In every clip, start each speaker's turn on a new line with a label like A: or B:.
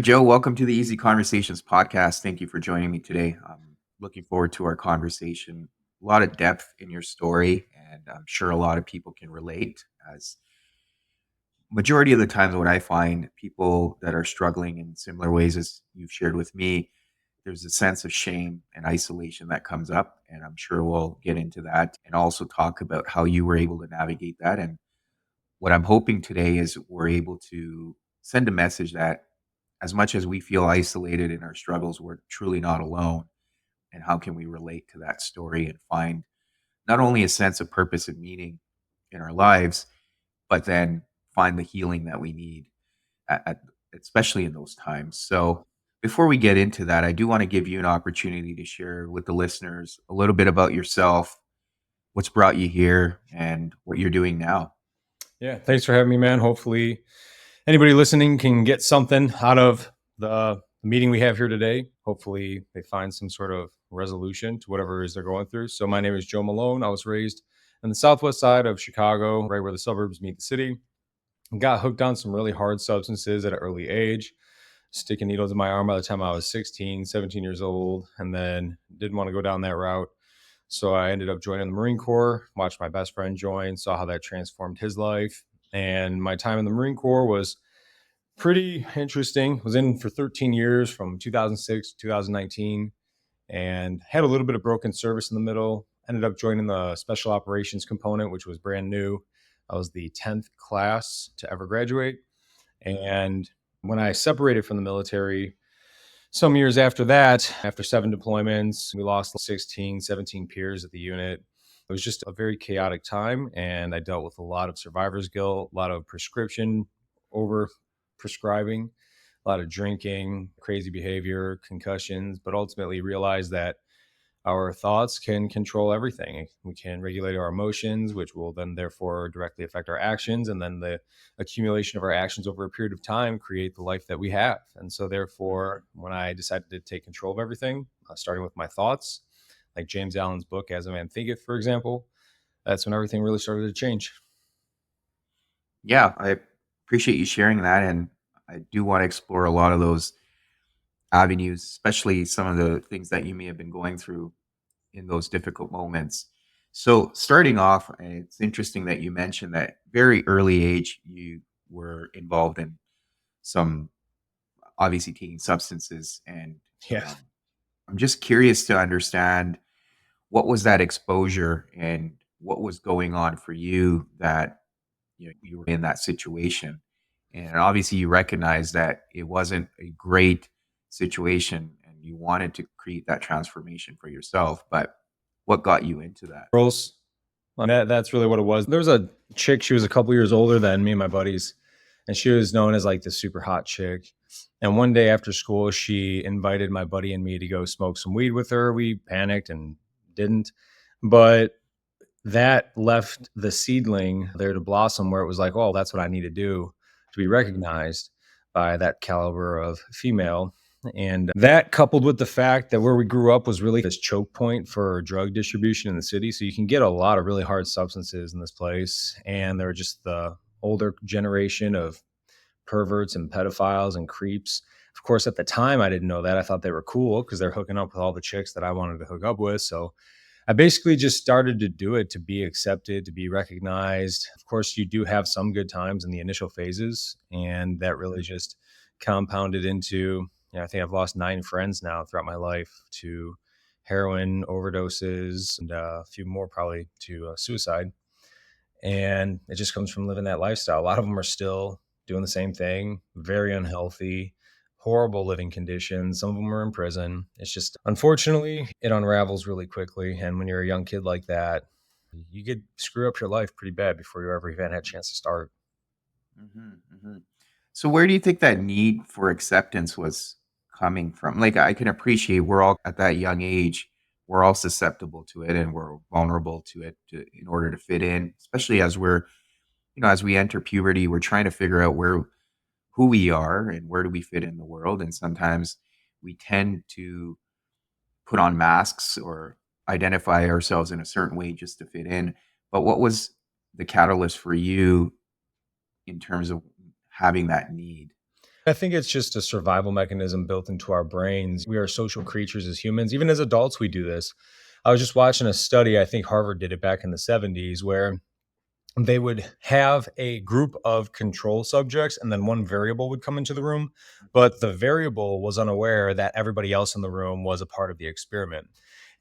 A: Joe, welcome to the Easy Conversations podcast. Thank you for joining me today. I'm looking forward to our conversation. A lot of depth in your story, and I'm sure a lot of people can relate. As majority of the times, what I find people that are struggling in similar ways as you've shared with me, there's a sense of shame and isolation that comes up, and I'm sure we'll get into that and also talk about how you were able to navigate that. And what I'm hoping today is we're able to send a message that as much as we feel isolated in our struggles, we're truly not alone. And how can we relate to that story and find not only a sense of purpose and meaning in our lives, but then find the healing that we need, at especially in those times. So, before we get into that, I do want to give you an opportunity to share with the listeners a little bit about yourself, what's brought you here, and what you're doing now.
B: Yeah, thanks for having me, man. Hopefully, anybody listening can get something out of the meeting we have here today. Hopefully, they find some sort of resolution to whatever it is they're going through. So, my name is Joe Malone. I was raised in the southwest side of Chicago, right where the suburbs meet the city. Got hooked on some really hard substances at an early age, sticking needles in my arm by the time I was 16, 17 years old, and then didn't want to go down that route. So I ended up joining the Marine Corps, watched my best friend join, saw how that transformed his life. And my time in the Marine Corps was pretty interesting. Was in for 13 years from 2006 to 2019 and had a little bit of broken service in the middle. Ended up joining the special operations component, which was brand new. I was the 10th class to ever graduate. And when I separated from the military, some years after that, after 7 deployments, we lost 16, 17 peers at the unit. It was just a very chaotic time. And I dealt with a lot of survivor's guilt, a lot of prescription over prescribing, a lot of drinking, crazy behavior, concussions, but ultimately realized that our thoughts can control everything. We can regulate our emotions, which will then therefore directly affect our actions. And then the accumulation of our actions over a period of time create the life that we have. And so therefore, when I decided to take control of everything, starting with my thoughts, like James Allen's book, As a Man Thinketh, for example, that's when everything really started to change.
A: Yeah, I appreciate you sharing that. And I do want to explore a lot of those avenues, especially some of the things that you may have been going through in those difficult moments. So, starting off, it's interesting that you mentioned that very early age you were involved in some obviously taking substances, and
B: Yeah.
A: um, I'm just curious to understand what was that exposure and what was going on for you that you were in that situation. And obviously you recognize that it wasn't a great situation and you wanted to create that transformation for yourself, but what got you into that?
B: Girls. That's really what it was. There was a chick, she was a couple years older than me and my buddies, and she was known as like the super hot chick. And one day after school, she invited my buddy and me to go smoke some weed with her. We panicked and didn't. But that left the seedling there to blossom where it was like, oh, that's what I need to do to be recognized by that caliber of female. And that coupled with the fact that where we grew up was really this choke point for drug distribution in the city. So you can get a lot of really hard substances in this place. And they're just the older generation of perverts and pedophiles and creeps. Of course, at the time, I didn't know that. I thought they were cool because they're hooking up with all the chicks that I wanted to hook up with. So I basically just started to do it to be accepted, to be recognized. Of course, you do have some good times in the initial phases, and that really just compounded into, I think I've lost 9 friends now throughout my life to heroin overdoses and a few more probably to suicide. And it just comes from living that lifestyle. A lot of them are still doing the same thing, very unhealthy, horrible living conditions. Some of them are in prison. It's just, unfortunately, it unravels really quickly. And when you're a young kid like that, you could screw up your life pretty bad before you ever even had a chance to start.
A: Hmm. Hmm. So, where do you think that need for acceptance was coming from? Like, I can appreciate we're all at that young age, we're all susceptible to it and we're vulnerable to it in order to fit in, especially as as we enter puberty, we're trying to figure out who we are and where do we fit in the world. And sometimes we tend to put on masks or identify ourselves in a certain way just to fit in. But what was the catalyst for you in terms of having that need?
B: I think it's just a survival mechanism built into our brains. We are social creatures as humans. Even as adults, we do this. I was just watching a study, I think Harvard did it back in the 70s, where they would have a group of control subjects and then one variable would come into the room,
A: Mhm.
B: but the variable was unaware that everybody else in the room was a part of the experiment.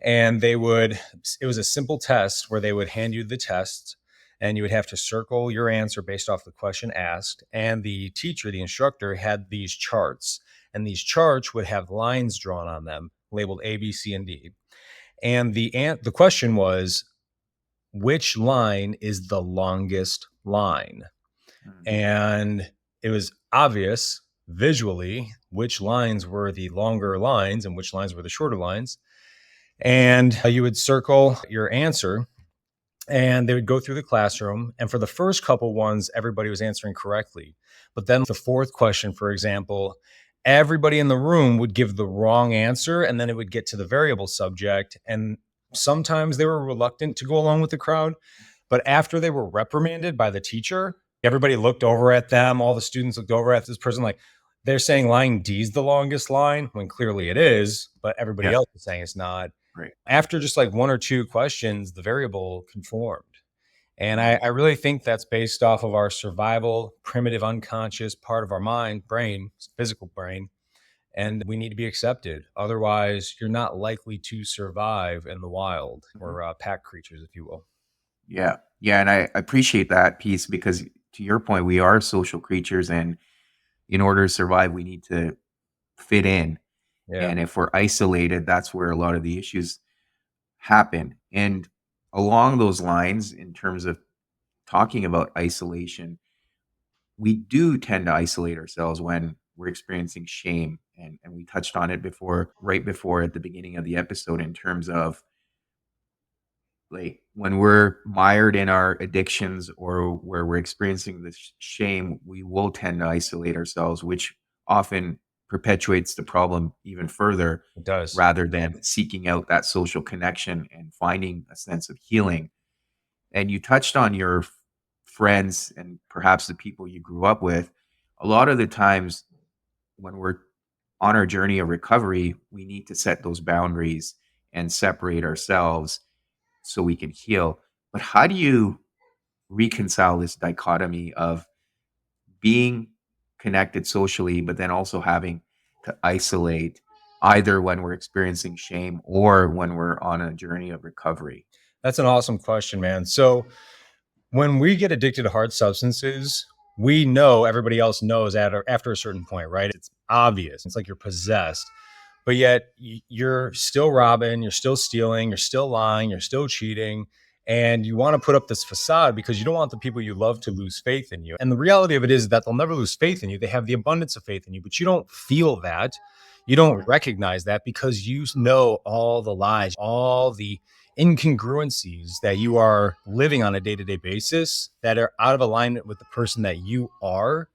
B: And it was a simple test where they would hand you the test and you would have to circle your answer based off the question asked. And the teacher, the instructor, had these charts, and these charts would have lines drawn on them labeled A, B, C, and D. And the question was, which line is the longest line?
A: Mm,
B: And it was obvious visually which lines were the longer lines and which lines were the shorter lines. And you would circle your answer and they would go through the classroom. And for the first couple ones, everybody was answering correctly. But then the fourth question, for example, everybody in the room would give the wrong answer. And then it would get to the variable subject. And sometimes they were reluctant to go along with the crowd. But after they were reprimanded by the teacher, everybody looked over at them. All the students looked over at this person like, they're saying line D is the longest line when clearly it is, but everybody
A: yeah,
B: else is saying it's not.
A: right.
B: After just like one or two questions, the variable conformed. And I,
A: Mm,
B: I really think that's based off of our survival, primitive, unconscious part of our mind, brain, physical brain. And we need to be accepted. Otherwise, you're not likely to survive in the wild
A: mhm.
B: or pack creatures, if you will.
A: Yeah, yeah, and I appreciate that piece because to your point, we are social creatures, and in order to survive, we need to fit in.
B: Yeah.
A: And if we're isolated, that's where a lot of the issues happen. And along those lines, in terms of talking about isolation, we do tend to isolate ourselves when we're experiencing shame. And we touched on it before, right before at the beginning of the episode, in terms of like when we're mired in our addictions or where we're experiencing this shame, we will tend to isolate ourselves, which often perpetuates the problem even further
B: It does.
A: rather than seeking out that social connection and finding a sense of healing. And you touched on your friends and perhaps the people you grew up with. A lot of the times when we're on our journey of recovery, we need to set those boundaries and separate ourselves so we can heal. But how do you reconcile this dichotomy of being connected socially, but then also having to isolate either when we're experiencing shame or when we're on a journey of recovery?
B: That's an awesome question, man. So, when we get addicted to hard substances, we know everybody else knows after a certain point, right? It's obvious. It's like you're possessed. But yet you're still robbing, you're still stealing, you're still lying, you're still cheating, and you want to put up this facade because you don't want the people you love to lose faith in you. And the reality of it is that they'll never lose faith in you. They have the abundance of faith in you, but you don't feel that. You don't recognize that because you know all the lies, all the incongruencies that you are living on a day-to-day basis that are out of alignment with the person that you are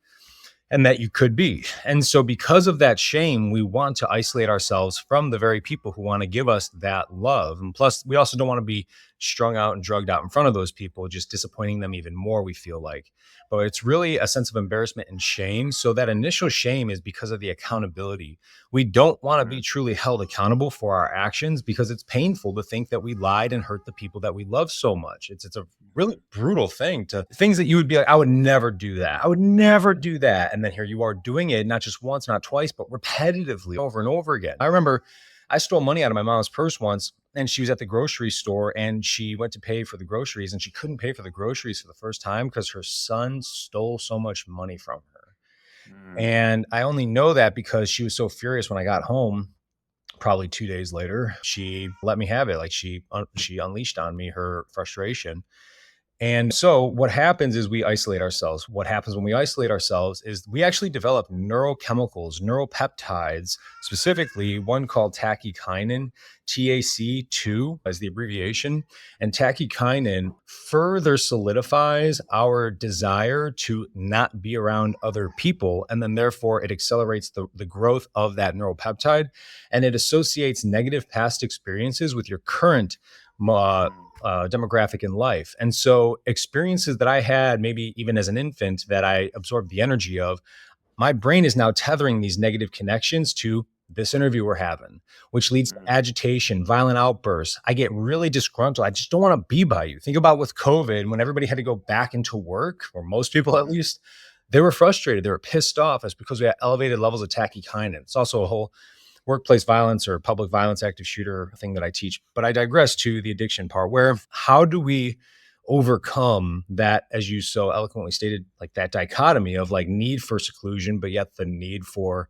B: and that you could be. And so, because of that shame, we want to isolate ourselves from the very people who want to give us that love. And plus, we also don't want to be strung out and drugged out in front of those people, just disappointing them even more, we feel like. But it's really a sense of embarrassment and shame. So, that initial shame is because of the accountability. We don't want to be
A: Mm,
B: truly held accountable for our actions because it's painful to think that we lied and hurt the people that we love so much. It's a really
A: mhm.
B: brutal thing to things that you would be like, I would never do that. I would never do that. And then here you are doing it, not just once, not twice, but repetitively over and over again. I remember I stole money out of my mom's purse once and she was at the grocery store and she went to pay for the groceries and she couldn't pay for the groceries for the first time because her son stole so much money from her.
A: Mm,
B: And I only know that because she was so furious when I got home. Probably 2 days later, she let me have it. Like she unleashed on me her frustration, and so what happens is we isolate ourselves. What happens when we isolate ourselves is we actually develop neurochemicals, neuropeptides, specifically one called tachykinin, TAC2 as the abbreviation. And tachykinin further solidifies our desire to not be around other people. And then therefore it accelerates the growth of that neuropeptide and it associates negative past experiences with your current uh,
A: mm,
B: demographic in life. And so experiences that I had, maybe even as an infant, that I absorbed the energy of, my brain is now tethering these negative connections to this interview we're having, which leads to
A: Mm,
B: agitation, violent outbursts. I get really disgruntled. I just don't want to be by you. Think about with COVID, when everybody had to go back into work, or most people at
A: mhm,
B: least, they were frustrated. They were pissed off. It's because we had elevated levels of tachykinase. It's also a whole workplace violence or public violence active shooter thing that I teach. But I digress to the addiction part, where how do we overcome that, as you so eloquently stated, like that dichotomy of like need for seclusion, but yet the need for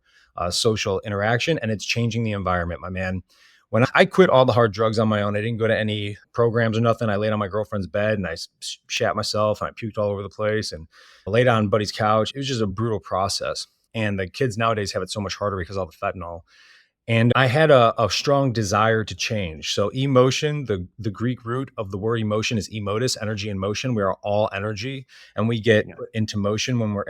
B: social interaction. And it's changing the environment, my man. When I quit all the hard drugs on my own, I didn't go to any programs or nothing. I laid on my girlfriend's bed and I shat myself and I puked all over the place and I laid on buddy's couch. It was just a brutal process. And the kids nowadays have it so much harder because of all the fentanyl. And I had a strong desire to change. So emotion, the Greek root of the word emotion is emotus, energy and motion. We are all energy, and we get
A: yeah.
B: put into motion when we're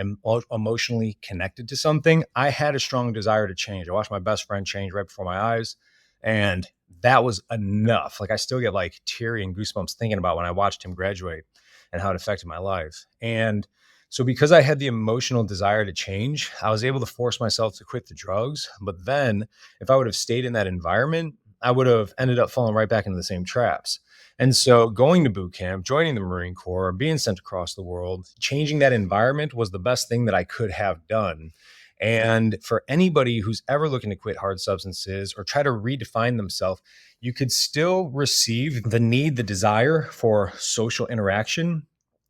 B: emotionally connected to something. I had a strong desire to change. I watched my best friend change right before my eyes, and that was enough. Like I still get like teary and goosebumps thinking about when I watched him graduate and how it affected my life. And so because I had the emotional desire to change, I was able to force myself to quit the drugs. But then if I would have stayed in that environment, I would have ended up falling right back into the same traps. And so going to boot camp, joining the Marine Corps, being sent across the world, changing that environment was the best thing that I could have done. And for anybody who's ever looking to quit hard substances or try to redefine themselves, you could still receive the need, the desire for social interaction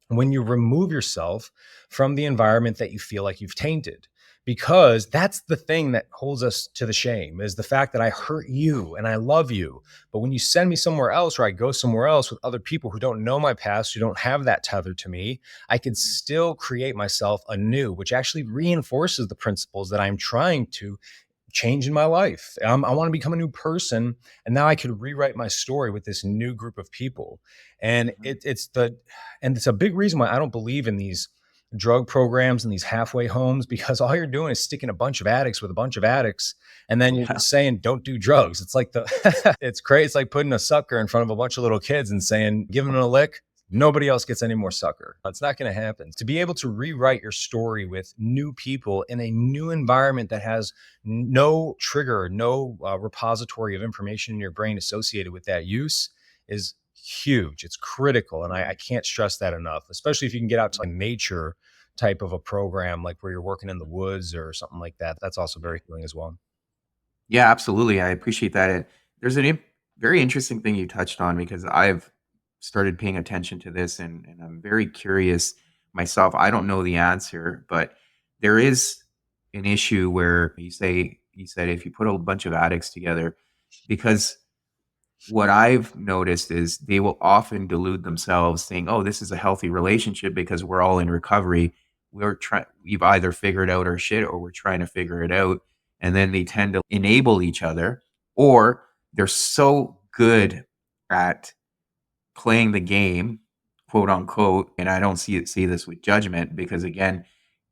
B: when you remove yourself from the environment that you feel like you've tainted, because that's the thing that holds us to the shame, is the fact that I hurt you and I love you, but when you send me somewhere else or I go somewhere else with other people who don't know my past, who don't have that tether to me, I can
A: Mhm,
B: still create myself anew, which actually reinforces the principles that I'm trying to change in my life. I want to become a new person, and now I could rewrite my story with this new group of people. And
A: mhm.
B: it's a big reason why I don't believe in these drug programs and these halfway homes, because all you're doing is sticking a bunch of addicts with a bunch of addicts, and then you're
A: Yeah.
B: just saying don't do drugs. It's like it's crazy. It's like putting a sucker in front of a bunch of little kids and saying give them a lick. Nobody else gets any more sucker. It's not going to happen. To be able to rewrite your story with new people in a new environment that has no trigger, no repository of information in your brain associated with that use is huge. It's critical. And I
A: Mhm,
B: can't stress that enough, especially if you can get out to
A: mhm.
B: like nature type of a program, like where you're working in the woods or something like that. That's also
A: Yeah.
B: very healing as well.
A: Yeah, absolutely. I appreciate that. And there's very interesting thing you touched on because I've started paying attention to this and I'm very curious myself. I don't know the answer, but there is an issue where you said if you put a bunch of addicts together, because what I've noticed is they will often delude themselves saying, "Oh, this is a healthy relationship because we're all in recovery. We've either figured out our shit or we're trying to figure it out." And then they tend to enable each other, or they're so good at playing the game, quote unquote, and I don't see this with judgment because again,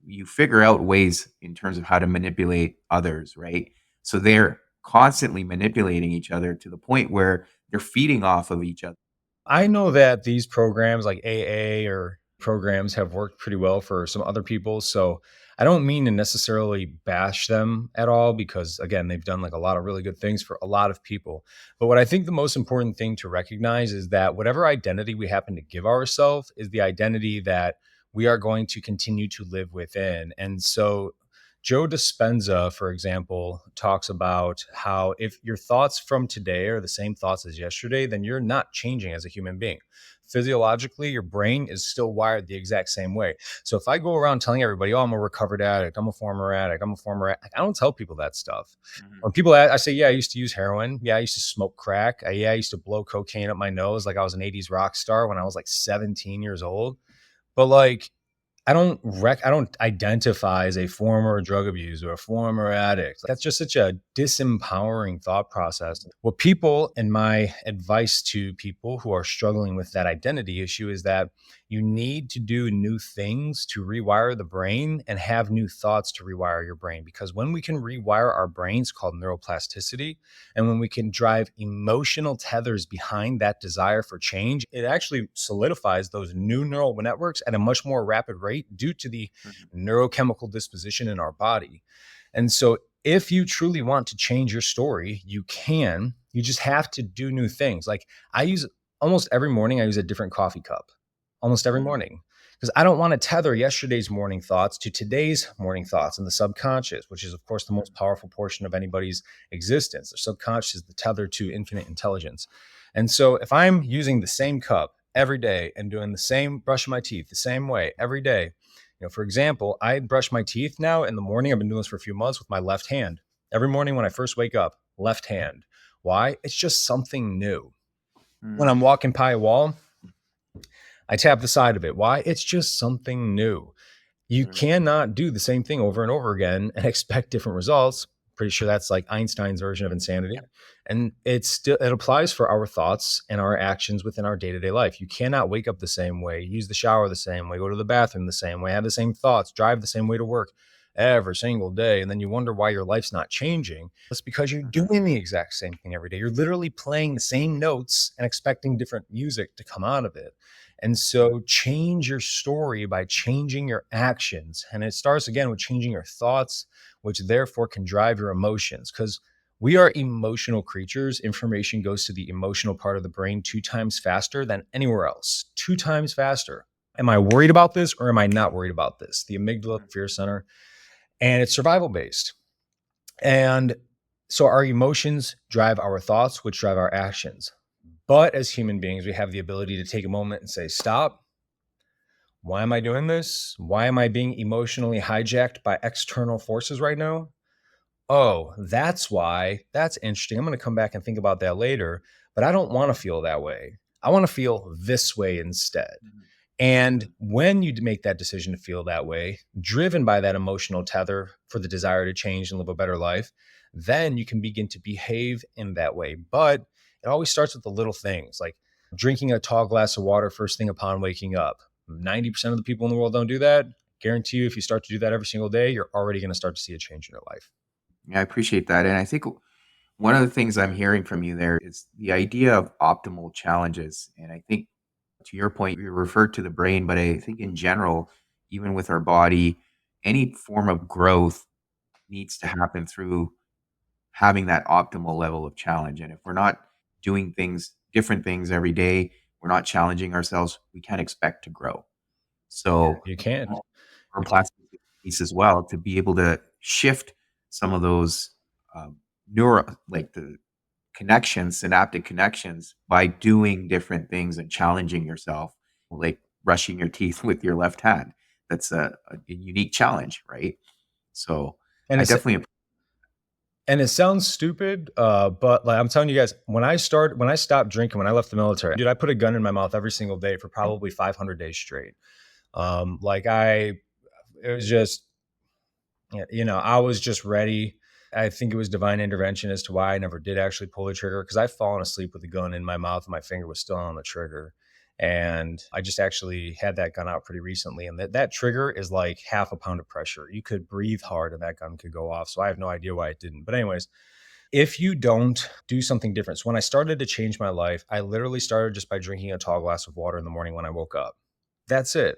A: you figure out ways in terms of how to manipulate others, right? So they're constantly manipulating each other to the point where they're feeding off of each other.
B: I know that these programs like AA or programs have worked pretty well for some other people. So I don't mean to necessarily bash them at all, because again, they've done like a lot of really good things for a lot of people. But what I think the most important thing to recognize is that whatever identity we happen to give ourselves is the identity that we are going to continue to live within. And so Joe Dispenza, for example, talks about how if your thoughts from today are the same thoughts as yesterday, then you're not changing as a human being. Physiologically, your brain is still wired the exact same way. So if I go around telling everybody, oh, I'm a recovered addict, I'm a former addict, I'm a former addict, I don't tell people that stuff.
A: Mhm,
B: When people ask, I say, yeah, I used to use heroin. Yeah, I used to smoke crack. Yeah, I used to blow cocaine up my nose like I was an 80s rock star when I was like 17 years old. But like, I don't identify as a former drug abuser or a former addict. That's just such a disempowering thought process.
A: mhm,
B: What people, and my advice to people who are struggling with that identity issue, is that You need to do new things to rewire the brain and have new thoughts to rewire your brain. Because when we can rewire our brains, called neuroplasticity, and when we can drive emotional tethers behind that desire for change, it actually solidifies those new neural networks at a much more rapid rate due to the
A: Mhm.
B: neurochemical disposition in our body. And so, if you truly want to change your story, you can. You just have to do new things. Like I use almost every morning, I use a different coffee cup, almost every
A: Mhm.
B: morning, because I don't want to tether yesterday's morning thoughts to today's morning thoughts in the subconscious, which is, of course, the most powerful portion of anybody's existence. The subconscious is the tether to infinite intelligence. And so, if I'm using the same cup every day and doing the same, brushing my teeth the same way every day, for example, I brush my teeth now in the morning. I've been doing this for a few months with my left hand. Every morning when I first wake up, left hand. Why? It's just something new. When
A: Mhm.
B: I'm walking by a wall, I tap the side of it. Why? It's just something new. You
A: Mhm.
B: cannot do the same thing over and over again and expect different results. Pretty sure that's like Einstein's version of insanity. And it applies for our thoughts and our actions within our day-to-day life. You cannot wake up the same way, use the shower the same way, go to the bathroom the same way, have the same thoughts, drive the same way to work every single day. And then you wonder why your life's not changing. It's because you're
A: Mhm.
B: doing the exact same thing every day. You're literally playing the same notes and expecting different music to come out of it. And so change your story by changing your actions. And it starts again with changing your thoughts, which therefore can drive your emotions. Because we are emotional creatures. Information goes to the emotional part of the brain 2 times faster than anywhere else, 2 times faster. Am I worried about this or am I not worried about this? The amygdala,
A: Mhm.
B: fear center, and it's survival based. And so our emotions drive our thoughts, which drive our actions. But as human beings, we have the ability to take a moment and say, stop. Why am I doing this? Why am I being emotionally hijacked by external forces right now? Oh, that's why. That's interesting. I'm going to come back and think about that later, but I don't want to feel that way. I want to feel this way instead.
A: Mhm.
B: And
A: Mhm.
B: when you make that decision to feel that way, driven by that emotional tether for the desire to change and live a better life, then you can begin to behave in that way. But it always starts with the little things like drinking a tall glass of water first thing upon waking up. 90% of the people in the world don't do that. Guarantee you, if you start to do that every single day, you're already going to start to see a change in your life.
A: Yeah, I appreciate that. And I think one of the things I'm hearing from you there is the idea of optimal challenges. And I think to your point, you referred to the brain, but I think in general, even with our body, any form of growth needs to happen through having that optimal level of challenge. And if we're not doing things, different things every day, we're not challenging ourselves, we can't expect to grow. So
B: You can't.
A: for plasticity piece as well, to be able to shift some of those neuro, like the connections, synaptic connections, by doing different things and challenging yourself, like brushing your teeth with your left hand. That's a unique challenge, right? So
B: And
A: I
B: it's
A: definitely.
B: And it sounds stupid, but like I'm telling you guys, when I stopped drinking, when I left the military, dude, I put a gun in my mouth every single day for probably 500 days straight. Like it was just, I was just ready. I think it was divine intervention as to why I never did actually pull the trigger because I've fallen asleep with the gun in my mouth and my finger was still on the trigger. And I just actually had that gun out pretty recently. And that trigger is like half a pound of pressure. You could breathe hard and that gun could go off. So I have no idea why it didn't. But, anyways, if you don't do something different. So when I started to change my life, I literally started just by drinking a tall glass of water in the morning when I woke up. That's it.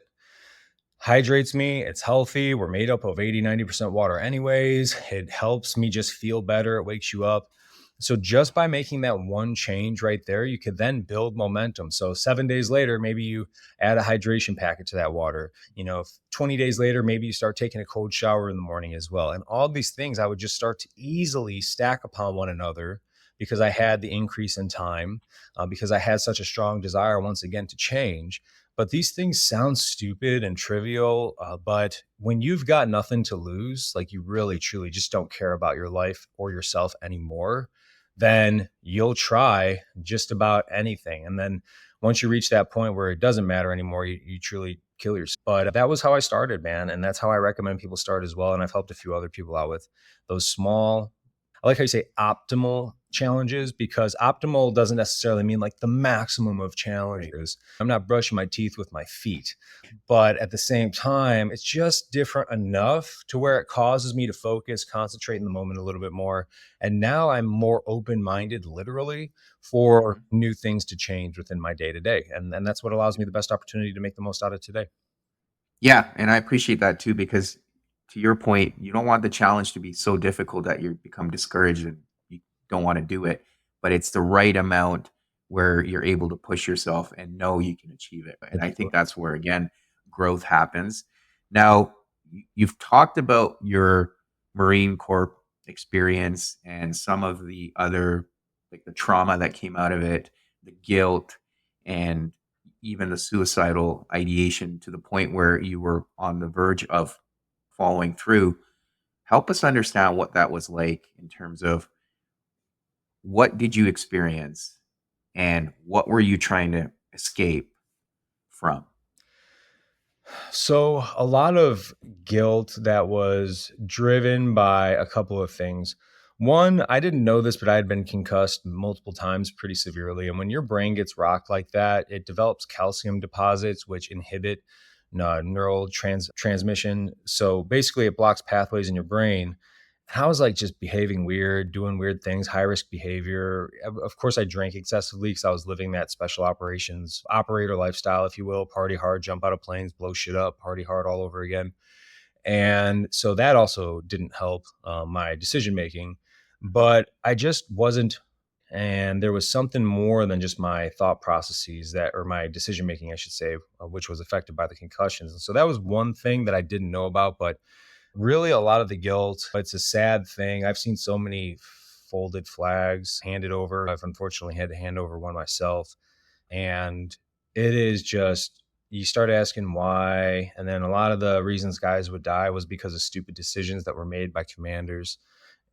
B: Hydrates me. It's healthy. We're made up of 80, 90% water, anyways. It helps me just feel better. It wakes you up. So, just by making that one change right there, you could then build momentum. So, 7 days later, maybe you add a hydration packet to that water. 20 days later, maybe you start taking a cold shower in the morning as well. And all these things I would just start to easily stack upon one another because I had the increase in time, because I had such a strong desire once again to change. But these things sound stupid and trivial. But when you've got nothing to lose, like you really truly just don't care about your life or yourself anymore, then you'll try just about anything. And then once you reach that point where it doesn't matter anymore, you truly kill yourself. But that was how I started, man. And that's how I recommend people start as well. And I've helped a few other people out with those small, I like how you say optimal challenges, because optimal doesn't necessarily mean like the maximum of
A: Right.
B: challenges. I'm not brushing my teeth with my feet, but at the same time, it's just different enough to where it causes me to focus, concentrate in the moment a little bit more. And now I'm more open minded, literally, for
A: Mhm.
B: new things to change within my day to day. And that's what allows me the best opportunity to make the most out of today.
A: Yeah, and I appreciate that too because to your point, you don't want the challenge to be so difficult that you become discouraged and you don't want to do it, but it's the right amount where you're able to push yourself and know you can achieve it. And I think that's where again growth happens. Now, you've talked about your Marine Corps experience and some of the other like the trauma that came out of it, the guilt and even the suicidal ideation to the point where you were on the verge of following through. Help us understand what that was like in terms of what did you experience and what were you trying to escape from?
B: So, a lot of guilt that was driven by a couple of things. One, I didn't know this, but I had been concussed multiple times pretty severely. And when your brain gets rocked like that, it develops calcium deposits, which inhibit neural transmission. So, basically, it blocks pathways in your brain. And I was like just behaving weird, doing weird things, high risk behavior. Of course, I drank excessively because I was living that special operations operator lifestyle, if you will, party hard, jump out of planes, blow shit up, party hard all over again. And so that also didn't help my decision making.
A: Mhm,
B: But I just wasn't. And there was something more than just my thought processes that, or my decision making, I should say, which was affected by the concussions. And so that was one thing that I didn't know about. But really, a lot of the guilt, it's a sad thing. I've seen so many folded flags handed over. I've unfortunately had to hand over one myself. And it is just, you start asking why. And then a lot of the reasons guys would die was because of stupid decisions that were made by commanders.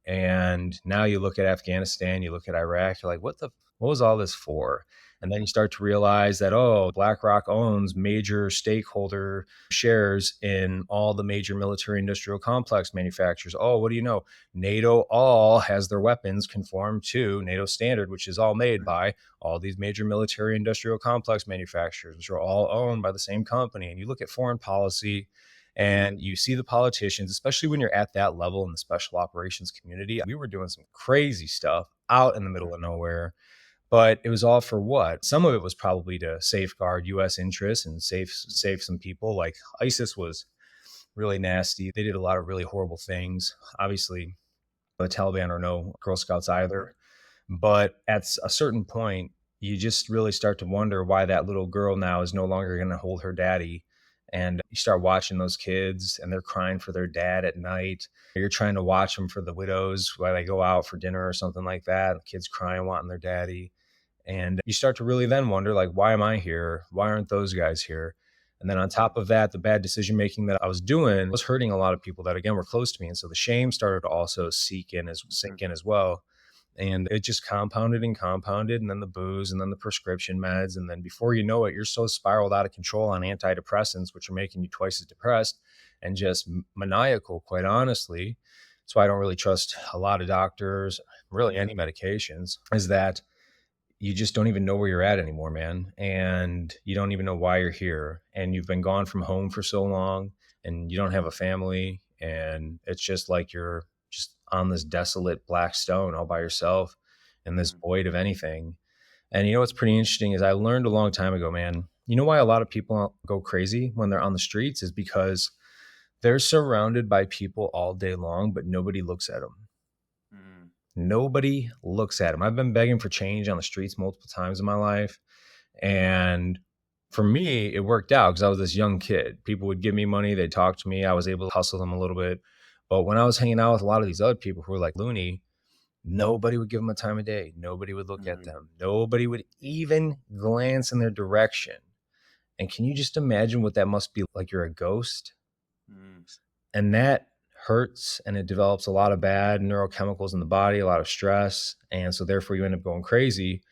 B: And now you look at Afghanistan, you look at Iraq, you're like, what was all this for? And then you start to realize that, oh, BlackRock owns major stakeholder shares in all the major military industrial complex manufacturers. Oh, what do you know? NATO all has their weapons conform to NATO standard, which is all made
A: mhm,
B: by all these major military industrial complex manufacturers, which are all owned by the same company. And you look at foreign policy, and you see the politicians, especially when you're at that level in the special operations community. We were doing some crazy stuff out in the middle of
A: mhm,
B: nowhere, but it was all for what? Some of it was probably to safeguard US interests and save some people. Like ISIS was really nasty. They did a lot of really horrible things. Obviously, the Taliban are no Girl Scouts either. But at a certain point, you just really start to wonder why that little girl now is no longer going to hold her daddy. And you start watching those kids and they're crying for their dad at night. You're trying to watch them for the widows while they go out for dinner or something like that. Kids crying, wanting their daddy. And you start to really then wonder, like, why am I here? Why aren't those guys here? And then on
A: mhm,
B: top of that, the bad decision making that I was doing was hurting a lot of people that again were close to me. And so the shame started to also
A: mhm,
B: sink in as well. And it just compounded and compounded. And then the booze and then the prescription meds. And then before you know it, you're so spiraled out of control on antidepressants, which are making you twice as depressed and just maniacal, quite honestly. That's why I don't really trust a lot of doctors, really any
A: mhm,
B: medications, is that you just don't even know where you're at anymore, man. And you don't even know why you're here. And you've been gone from home for so long and you don't have a family. And it's just like you're just on this desolate black stone all by yourself in this
A: mhm,
B: void of anything. And you know what's pretty interesting is I learned a long time ago, man. You know why a lot of people go crazy when they're on the streets is because they're surrounded by people all day long, but nobody looks at them.
A: mhm,
B: Nobody looks at them. I've been begging for change on the streets multiple times in my life. And for me, it worked out because I was this young kid. People would give me money, they'd talk to me. I was able to hustle them a little bit. But when I was hanging out with a lot of these other people who were like loony, nobody would give them a time of day. Nobody would look at
A: mhm,
B: them. Nobody would even glance in their direction. And can you just imagine what that must be like? You're a ghost,
A: mhm,
B: and that hurts and it develops a lot of bad neurochemicals in the body, a lot of stress. And so, therefore, you end up going crazy.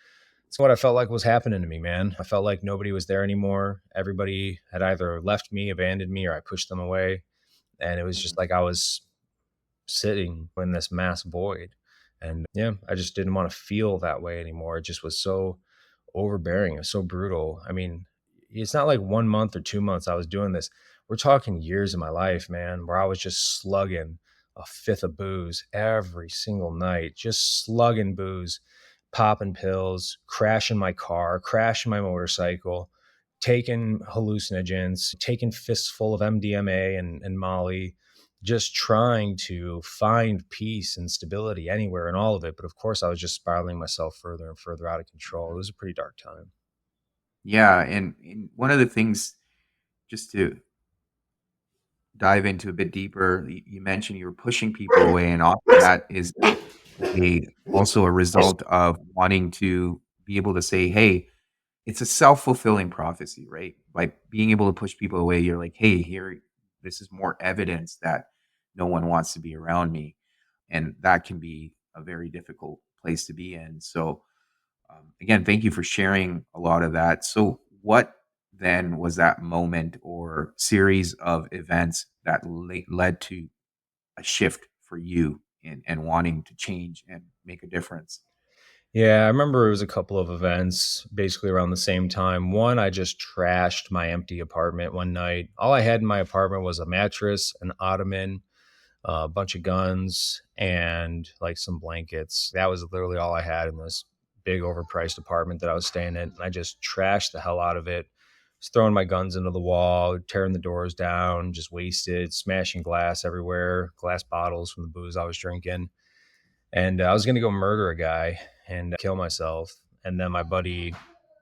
B: It's what I felt like was happening to me, man. I felt like nobody was there anymore. Everybody had either left me, abandoned me, or I pushed them away. And it was just
A: mhm,
B: like I was sitting in this mass void. And yeah, I just didn't want to feel that way anymore. It just was so overbearing. It was so brutal. I mean, it's not like 1 month or 2 months I was doing this. We're talking years of my life, man, where I was just slugging a fifth of booze every single night, just slugging booze, popping pills, crashing my car, crashing my motorcycle, taking hallucinogens, taking fistful of MDMA and Molly, just trying to find peace and stability anywhere in all of it. But of course, I was just spiraling myself further and further out of control. It
A: Mhm.
B: was a pretty dark time.
A: Yeah, and one of the things, just to dive into a bit deeper, you mentioned you were pushing people away, and often that is a also a result of wanting to be able to say, "Hey," it's a self-fulfilling prophecy, right? By being able to push people away, you're like, "Hey, here, this is more evidence that no one wants to be around me," and that can be a very difficult place to be in. So, again, thank you for sharing a lot of that. So, what then was that moment or series of events that led to a shift for you and wanting to change and make a difference?
B: Yeah, I remember it was a couple of events basically around the same time. One, I just trashed my empty apartment one night. All I had in my apartment was a mattress, an ottoman, a bunch of guns, and like some blankets. That was literally all I had in this big overpriced apartment that I was staying in. I just trashed the hell out of it. Was throwing my guns into the wall, tearing the doors down, just wasted, smashing glass everywhere, glass bottles from the booze I was drinking. And I was going to go murder a guy and kill myself. And then my buddy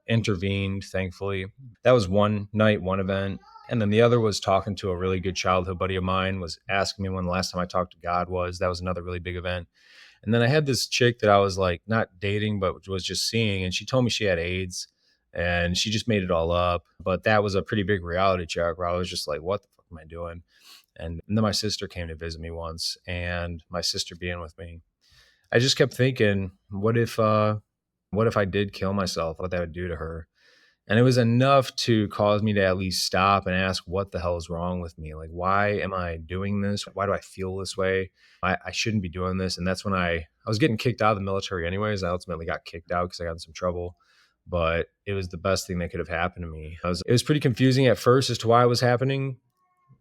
B: intervened, thankfully. That was one night, one event. And then the other was talking to a really good childhood buddy of mine, was asking me when the last time I talked to God was. That was another really big event. And then I had this chick that I was like not dating, but was just seeing. And she told me she had AIDS and she just made it all up. But that was a pretty big reality check where I was just like, what the fuck am I doing? And then my sister came to visit me once, and my sister being with me, I just kept thinking, what if I did kill myself? What that would do to her? And it was enough to cause me to at least stop and ask, what the hell is wrong with me? Like, why am I doing this? Why do I feel this way? I shouldn't be doing this. And that's when I was getting kicked out of the military anyways. I ultimately got kicked out because I got in some trouble. But it was the best thing that could have happened to me. It was pretty confusing at first as to why it was happening,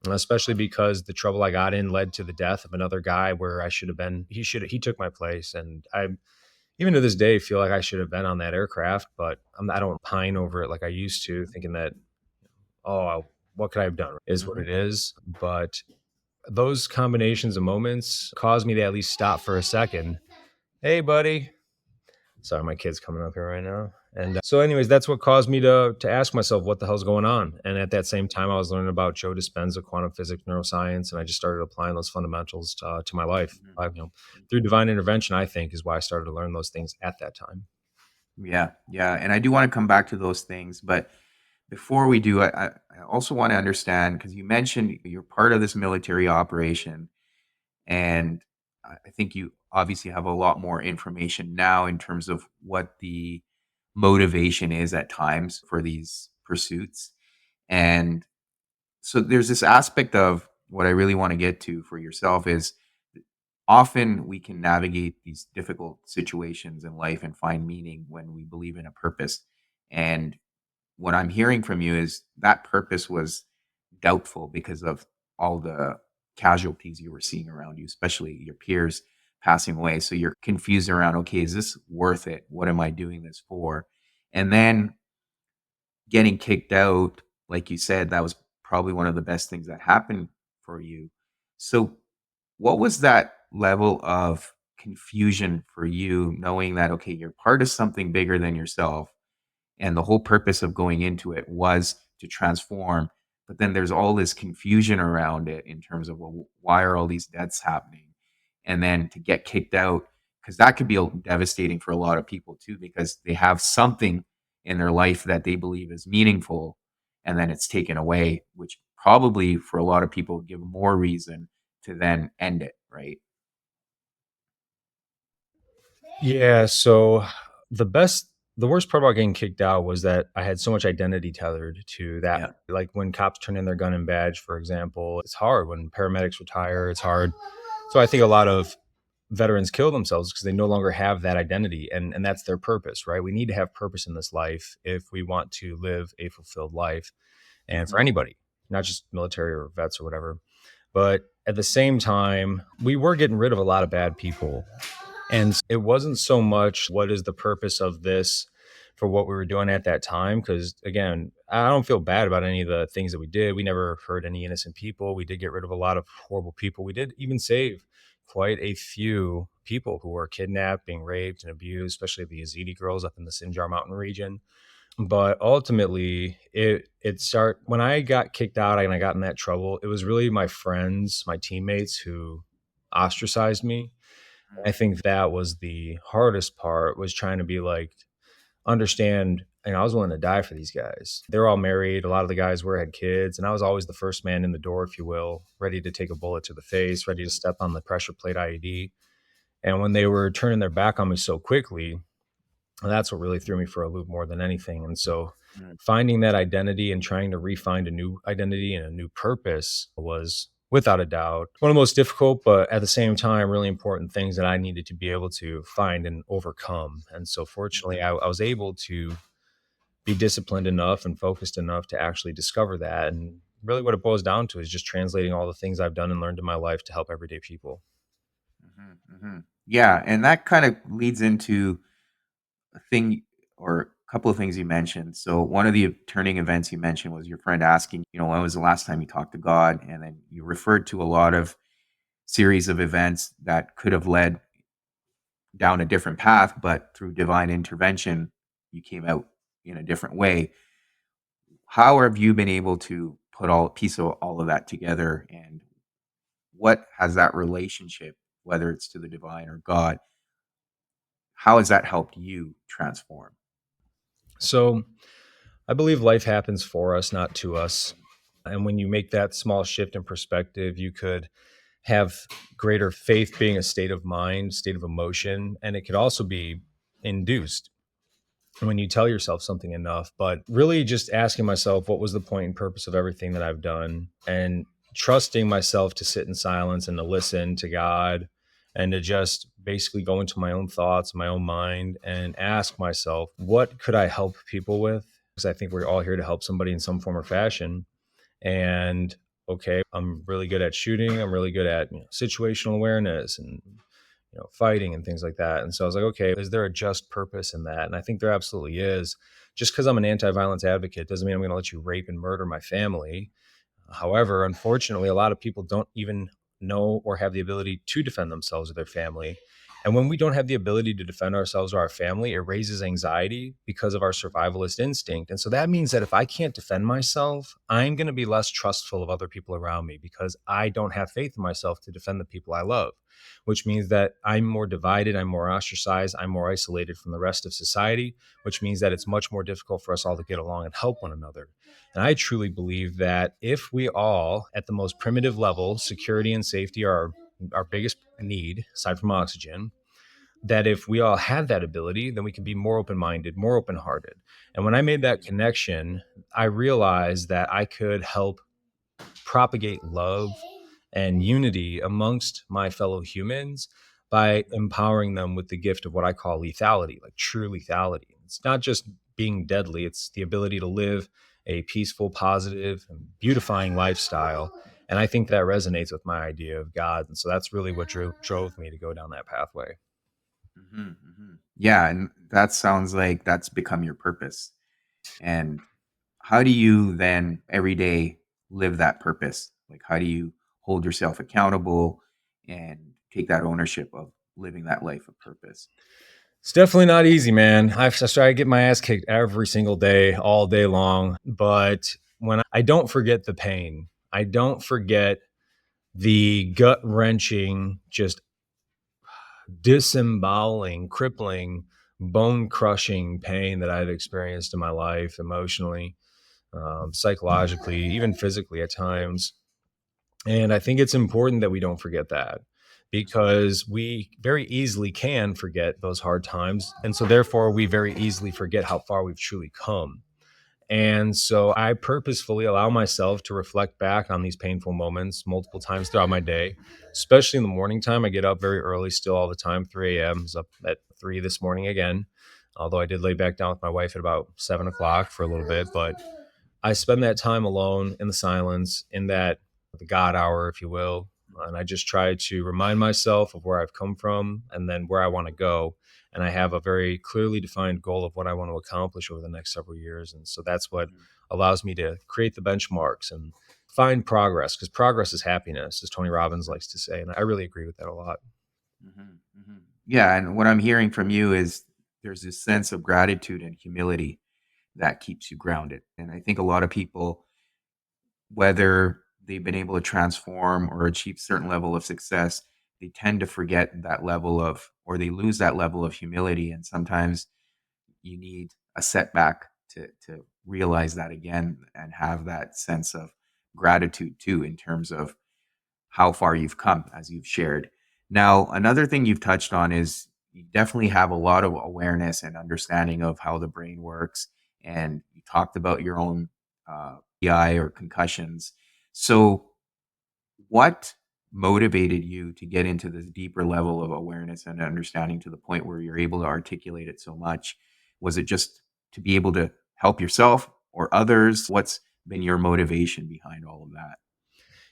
B: especially because the trouble I got in led to the death of another guy where I should have been. He took my place, and I even to this day feel like I should have been on that aircraft, but I don't pine over it like I used to, thinking that, oh, what could I have done? Is what
A: Mhm.
B: it is. But those combinations of moments caused me to at least stop for a second. Hey, buddy. Sorry, my kid's coming up here right now. And so, anyways, that's what caused me to ask myself what the hell's going on. And at that same time, I was learning about Joe Dispenza, quantum physics, neuroscience, and I just started applying those fundamentals to my life.
A: Mhm.
B: Through divine intervention, I think is why I started to learn those things at that time.
A: Yeah, yeah, and I do wanna come back to those things, but before we do, I also wanna understand because you mentioned you're part of this military operation, and I think you obviously have a lot more information now in terms of what the motivation is at times for these pursuits, and so there's this aspect of what I really wanna get to for yourself is often we can navigate these difficult situations in life and find meaning when we believe in a purpose, and what I'm hearing from you is that purpose was doubtful because of all the casualties you were seeing around you, especially your peers passing away. So you're confused around, okay, is this worth it? What am I doing this for? And then getting kicked out, like you said, that was probably one of the best things that happened for you. So, what was that level of confusion for you, knowing that, okay, you're part of something bigger than yourself? And the whole purpose of going into it was to transform. But then there's all this confusion around it in terms of, well, why are all these deaths happening? And then to get kicked out, because that could be devastating for a lot of people too, because they have something in their life that they believe is meaningful, and then it's taken away, which probably for a lot of people give more reason to then end it, right?
B: Yeah. So the worst part about getting kicked out was that I had so much identity tethered to that.
A: Yeah.
B: Like when cops turn in their gun and badge, for example, it's hard. When paramedics retire, it's hard. So I think a lot of veterans kill themselves because they no longer have that identity, and that's their purpose, right? We need to have purpose in this life if we want to live a fulfilled life, and for
A: Mhm.
B: anybody, not just military or vets or whatever. But at the same time, we were getting rid of a lot of bad people. And it wasn't so much what is the purpose of this for what we were doing at that time. Cause again, I don't feel bad about any of the things that we did. We never hurt any innocent people. We did get rid of a lot of horrible people. We did even save quite a few people who were kidnapped, being raped and abused, especially the Yazidi girls up in the Sinjar mountain region. But ultimately, it start when I got kicked out and I got in that trouble. It was really my friends, my teammates who ostracized me. I think that was the hardest part, was trying to be like, understand, and I was willing to die for these guys. They're all married. A lot of the guys were had kids, and I was always the first man in the door, if you will, ready to take a bullet to the face, ready to step on the pressure plate IED. And when they were turning their back on me so quickly, that's what really threw me for a loop more than anything. And so
A: Mhm.
B: finding that identity and trying to refine a new identity and a new purpose was without a doubt one of the most difficult, but at the same time really important things that I needed to be able to find and overcome. And so fortunately
A: Mhm.
B: I was able to be disciplined enough and focused enough to actually discover that. And really what it boils down to is just translating all the things I've done and learned in my life to help everyday people.
A: Mhm. Mhm. Yeah, and that kind of leads into a thing or a couple of things you mentioned. So one of the turning events you mentioned was your friend asking, when was the last time you talked to God? And then you referred to a lot of series of events that could have led down a different path, but through divine intervention, you came out in a different way. How have you been able to put all piece of all of that together, and what has that relationship, whether it's to the divine or God, how has that helped you transform?
B: So I believe life happens for us, not to us. And when you make that small shift in perspective, you could have greater faith being a state of mind, state of emotion, and it could also be induced when you tell yourself something enough. But really just asking myself, what was the point and purpose of everything that I've done? And trusting myself to sit in silence and to listen to God and to just basically go into my own thoughts, my own mind, and ask myself, what could I help people with? Because I think we're all here to help somebody in some form or fashion. And okay, I'm really good at shooting. I'm really good at situational awareness and fighting and things like that. And so I was like, okay, is there a just purpose in that? And I think there absolutely is. Just because I'm an anti-violence advocate doesn't mean I'm going to let you rape and murder my family. However, unfortunately, a lot of people don't even know or have the ability to defend themselves or their family. And when we don't have the ability to defend ourselves or our family, it raises anxiety because of our survivalist instinct. And so that means that if I can't defend myself, I'm going to be less trustful of other people around me because I don't have faith in myself to defend the people I love, which means that I'm more divided, I'm more ostracized, I'm more isolated from the rest of society, which means that it's much more difficult for us all to get along and help one another. And I truly believe that if we all, at the most primitive level, security and safety are our biggest need, aside from oxygen, that if we all had that ability, then we can be more open minded, more open hearted. And when I made that connection, I realized that I could help propagate love and unity amongst my fellow humans by empowering them with the gift of what I call lethality, like true lethality. It's not just being deadly, it's the ability to live a peaceful, positive, and beautifying lifestyle. And I think that resonates with my idea of God. And so that's really what drove me to go down that pathway.
A: Mhm, mhm. Yeah, and that sounds like that's become your purpose. And how do you then every day live that purpose? Like, how do you hold yourself accountable and take that ownership of living that life of purpose?
B: It's definitely not easy, man. I try to get my ass kicked every single day, all day long. But when I don't forget the pain, I don't forget the gut wrenching, just disemboweling, crippling, bone crushing pain that I've experienced in my life, emotionally, psychologically, even physically at times. And I think it's important that we don't forget that, because we very easily can forget those hard times. And so, therefore, we very easily forget how far we've truly come. And so I purposefully allow myself to reflect back on these painful moments multiple times throughout my day, especially in the morning time. I get up very early still all the time, 3 a.m. I was up at 3 this morning again, although I did lay back down with my wife at about 7 o'clock for a little bit. But I spend that time alone in the silence, in that the God hour, if you will. And I just try to remind myself of where I've come from and then where I want to go. And I have a very clearly defined goal of what I want to accomplish over the next several years. And so that's what
A: Mhm.
B: allows me to create the benchmarks and find progress, because progress is happiness, as Tony Robbins likes to say. And I really agree with that a lot.
A: Mhm, mhm. Yeah, and what I'm hearing from you is there's this sense of gratitude and humility that keeps you grounded. And I think a lot of people, whether they've been able to transform or achieve certain level of success, they tend to forget that level of, or they lose that level of humility. And sometimes you need a setback to realize that again and have that sense of gratitude too, in terms of how far you've come, as you've shared. Now, another thing you've touched on is you definitely have a lot of awareness and understanding of how the brain works. And you talked about your own PI or concussions. So, what motivated you to get into this deeper level of awareness and understanding to the point where you're able to articulate it so much? Was it just to be able to help yourself or others? What's been your motivation behind all of that?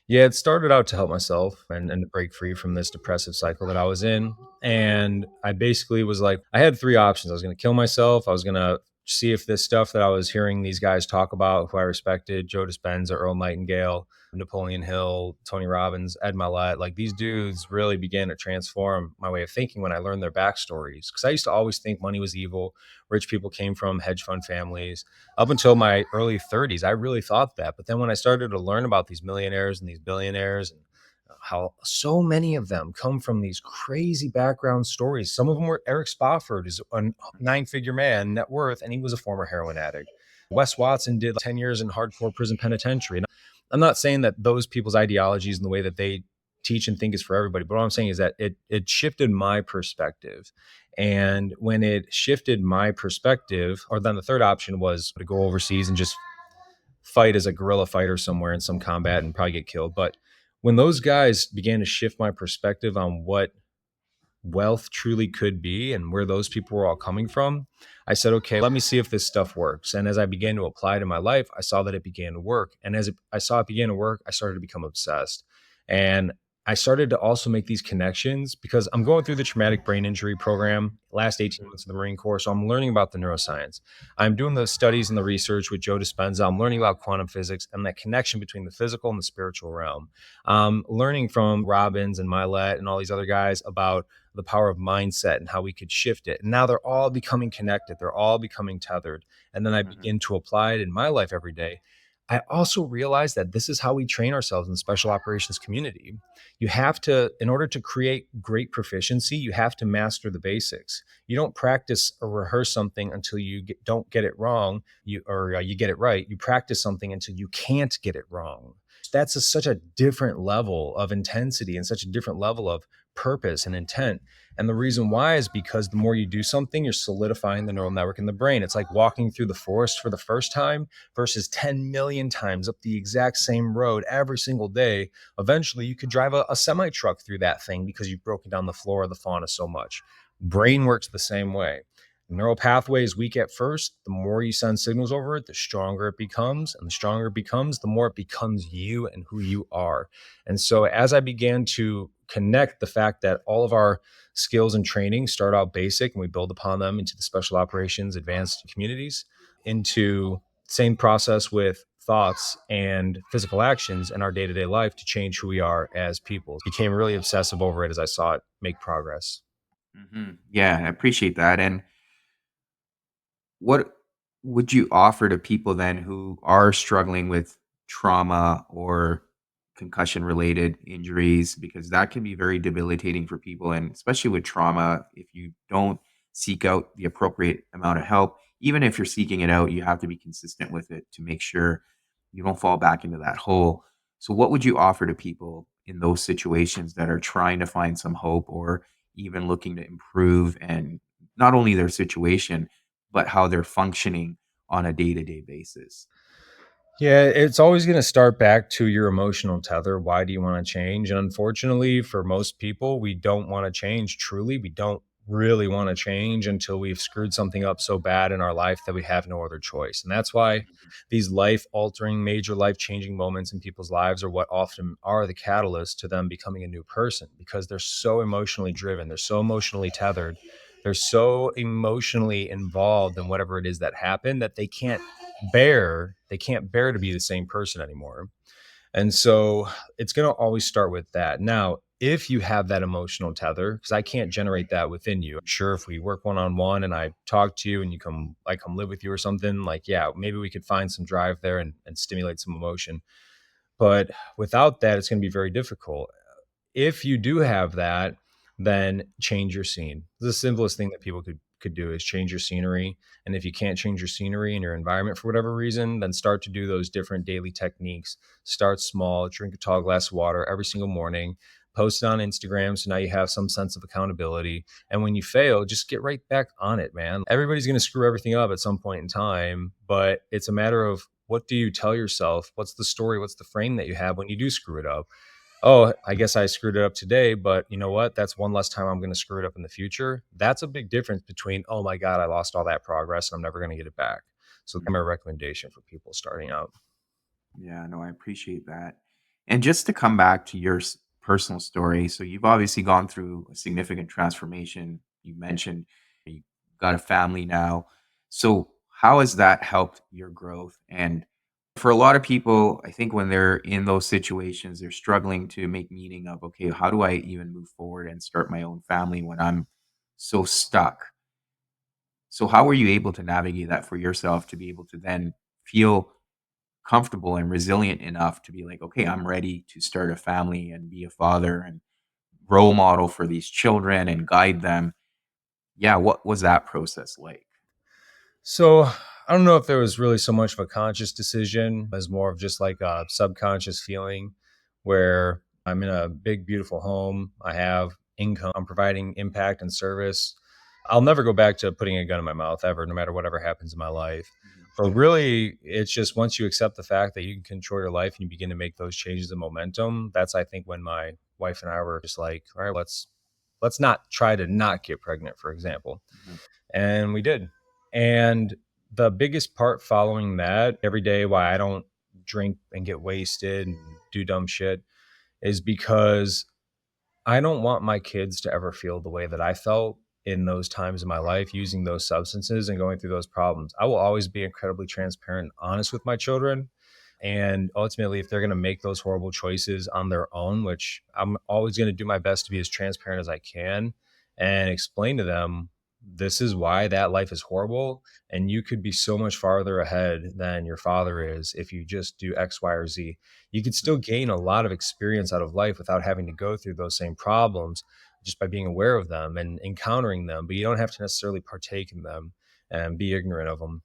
B: Yeah, it started out to help myself and to break free from this depressive cycle that I was in. And I basically was like, I had three options. I was going to kill myself. I was going to see if this stuff that I was hearing these guys talk about, who I respected, Joe Dispenza, Earl Nightingale, Napoleon Hill, Tony Robbins, Ed Mylett, like these dudes really began to transform my way of thinking when I learned their backstories. Because I used to always think money was evil. Rich people came from hedge fund families. Up until my early 30s, I really thought that. But then when I started to learn about these millionaires and these billionaires, and how so many of them come from these crazy background stories. Some of them were Eric Spofford is a nine-figure man, net worth, and he was a former heroin addict. Wes Watson did 10 years in hardcore prison penitentiary. And I'm not saying that those people's ideologies and the way that they teach and think is for everybody, but what I'm saying is that it shifted my perspective. And when it shifted my perspective, or then the third option was to go overseas and just fight as a guerrilla fighter somewhere in some combat and probably get killed. But when those guys began to shift my perspective on what wealth truly could be and where those people were all coming from, I said, okay, let me see if this stuff works. And as I began to apply it in my life, I saw that it began to work. And I saw it begin to work, I started to become obsessed. And I started to also make these connections because I'm going through the traumatic brain injury program, last 18 months of the Marine Corps. So I'm learning about the neuroscience. I'm doing the studies and the research with Joe Dispenza. I'm learning about quantum physics and that connection between the physical and the spiritual realm. Learning from Robbins and Mylett and all these other guys about the power of mindset and how we could shift it. And now they're all becoming connected. They're all becoming tethered. And then I
A: Mhm,
B: begin to apply it in my life every day. I also realize that this is how we train ourselves in the special operations community. You have to, in order to create great proficiency, you have to master the basics. You don't practice or rehearse something until don't get it wrong, you get it right. You practice something until you can't get it wrong. That's such a different level of intensity and such a different level of purpose and intent. And the reason why is because the more you do something, you're solidifying the neural network in the brain. It's like walking through the forest for the first time versus 10 million times up the exact same road every single day. Eventually, you could drive a semi truck through that thing because you've broken down the floor of the fauna so much. Brain works the same way. The neural pathway is weak at first. The more you send signals over it, the stronger it becomes. And the stronger it becomes, the more it becomes you and who you are. And so, as I began to connect the fact that all of our skills and training start out basic and we build upon them into the special operations advanced communities, into same process with thoughts and physical actions in our day-to-day life to change who we are as people. Became really obsessive over it as I saw it make progress.
A: mhm. Yeah, I appreciate that. And what would you offer to people then who are struggling with trauma or concussion related injuries? Because that can be very debilitating for people. And especially with trauma, if you don't seek out the appropriate amount of help, even if you're seeking it out, you have to be consistent with it to make sure you don't fall back into that hole. So, what would you offer to people in those situations that are trying to find some hope or even looking to improve and not only their situation, but how they're functioning on a day-to-day basis.
B: Yeah, it's always going to start back to your emotional tether. Why do you want to change? And unfortunately, for most people, we don't want to change truly. We don't really want to change until we've screwed something up so bad in our life that we have no other choice. And that's why these life altering, major life changing moments in people's lives are what often are the catalyst to them becoming a new person because they're so emotionally driven, they're so emotionally tethered, they're so emotionally involved in whatever it is that happened that they can't bear to be the same person anymore. And so it's going to always start with that. Now, if you have that emotional tether, because I can't generate that within you. I'm sure if we work one on one and I talk to you and I come live with you or something, like, yeah, maybe we could find some drive there and stimulate some emotion. But without that, it's going to be very difficult. If you do have that, then change your scene. The simplest thing that people could do is change your scenery. And if you can't change your scenery and your environment for whatever reason, then start to do those different daily techniques. Start small, drink a tall glass of water every single morning, post it on Instagram. So now you have some sense of accountability. And when you fail, just get right back on it, man. Everybody's going to screw everything up at some point in time, but it's a matter of what do you tell yourself? What's the story? What's the frame that you have when you do screw it up? Oh, I guess I screwed it up today, but you know what? That's one less time I'm going to screw it up in the future. That's a big difference between, oh my God, I lost all that progress and I'm never going to get it back. So that's my
A: Mhm.
B: recommendation for people starting out.
A: Yeah, no, I appreciate that. And just to come back to your personal story, so you've obviously gone through a significant transformation. You mentioned you got a family now. So, how has that helped your growth? And for a lot of people, I think when they're in those situations, they're struggling to make meaning of, okay, how do I even move forward and start my own family when I'm so stuck? So, how were you able to navigate that for yourself to be able to then feel comfortable and resilient enough to be like, okay, I'm ready to start a family and be a father and role model for these children and guide them? Yeah, what was that process like?
B: So I don't know if there was really so much of a conscious decision as more of just like a subconscious feeling where I'm in a big, beautiful home. I have income. I'm providing impact and service. I'll never go back to putting a gun in my mouth ever, no matter whatever happens in my life.
A: Mhm,
B: But really, it's just once you accept the fact that you can control your life and you begin to make those changes in momentum, that's I think when my wife and I were just like, all right, let's not try to not get pregnant, for example.
A: mhm,
B: And we did. And the biggest part following that, every day why I don't drink and get wasted and do dumb shit is because I don't want my kids to ever feel the way that I felt in those times in my life using those substances and going through those problems. I will always be incredibly transparent and honest with my children. And ultimately, if they're going to make those horrible choices on their own, which I'm always going to do my best to be as transparent as I can and explain to them, this is why that life is horrible. And you could be so much farther ahead than your father is if you just do X, Y, or Z. You could
A: mhm,
B: still gain a lot of experience out of life without having to go through those same problems just by being aware of them and encountering them, but you don't have to necessarily partake in them and be ignorant of them.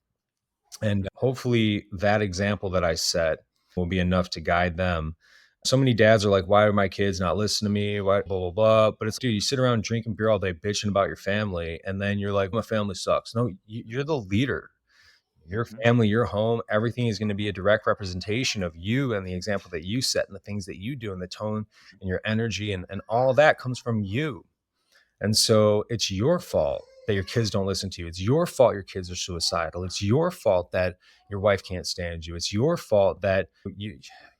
B: And hopefully that example that I set will be enough to guide them. So many dads are like, why are my kids not listening to me? Why, blah, blah, blah. But it's, dude, you sit around drinking beer all day, bitching about your family. And then you're like, my family sucks. No, you're the leader. Your
A: mhm,
B: family, your home, everything is going to be a direct representation of you and the example that you set and the things that you do and the tone and your energy. And all of that comes from you. And so it's your fault that your kids don't listen to you. It's your fault your kids are suicidal. It's your fault that your wife can't stand you. It's your fault that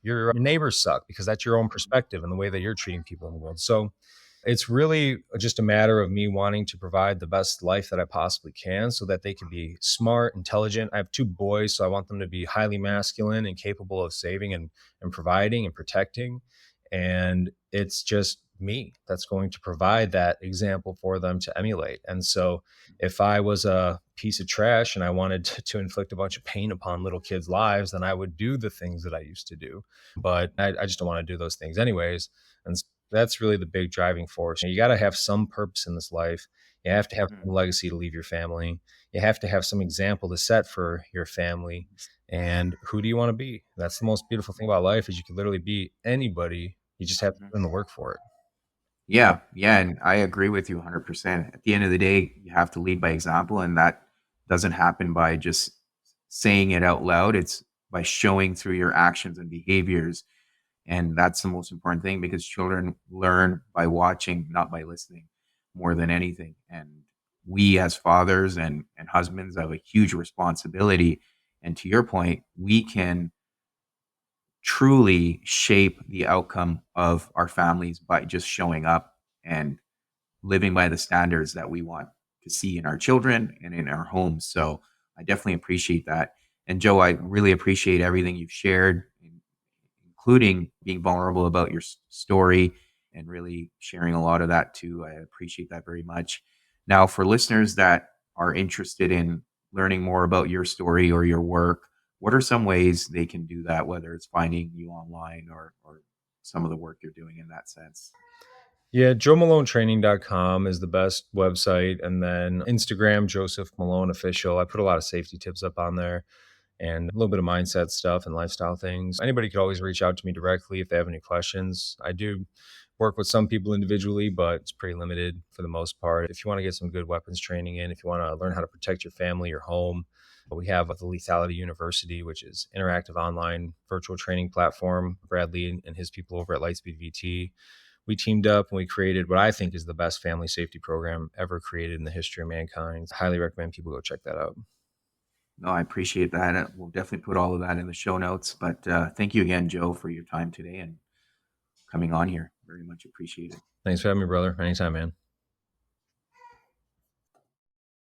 B: your neighbors suck because that's your own
A: mhm,
B: perspective and the way that you're treating people in the world. So it's really just a matter of me wanting to provide the best life that I possibly can so that they can be smart, intelligent. I have two boys, so I want them to be highly masculine and capable of saving and providing and protecting. And it's just me that's going to provide that example for them to emulate. And so if I was a piece of trash and I wanted to inflict a bunch of pain upon little kids' lives, then I would do the things that I used to do. But I just don't want to do those things anyways. And that's really the big driving force. You got to have some purpose in this life. You have to have
A: mhm,
B: some legacy to leave your family. You have to have some example to set for your family. And who do you want to be? That's the most beautiful thing about life is you can literally be anybody. You just have to
A: mhm.
B: put in the work for it.
A: Yeah, yeah, and I agree with you 100%. At the end of the day, you have to lead by example, and that doesn't happen by just saying it out loud. It's by showing through your actions and behaviors. And that's the most important thing, because children learn by watching, not by listening, more than anything. And we as fathers and husbands have a huge responsibility. And to your point, we can truly shape the outcome of our families by just showing up and living by the standards that we want to see in our children and in our homes. So I definitely appreciate that. And Joe, I really appreciate everything you've shared, including being vulnerable about your story and really sharing a lot of that too. I appreciate that very much. Now, for listeners that are interested in learning more about your story or your work, what are some ways they can do that, whether it's finding you online or some of the work you're doing in that sense?
B: Yeah, joemalonetraining.com is the best website. And then Instagram, Joseph Malone Official. I put a lot of safety tips up on there and a little bit of mindset stuff and lifestyle things. Anybody could always reach out to me directly if they have any questions. I do work with some people individually, but it's pretty limited for the most part. If you want to get some good weapons training in, if you want to learn how to protect your family, your home, we have the Lethality University, which is interactive online virtual training platform. Bradley and his people over at Lightspeed VT, we teamed up and we created what I think is the best family safety program ever created in the history of mankind. I highly recommend people go check that out.
A: No, I appreciate that. We'll definitely put all of that in the show notes. But thank you again, Joe, for your time today and coming on here. Very much appreciated.
B: Thanks for having me, brother. Anytime, man.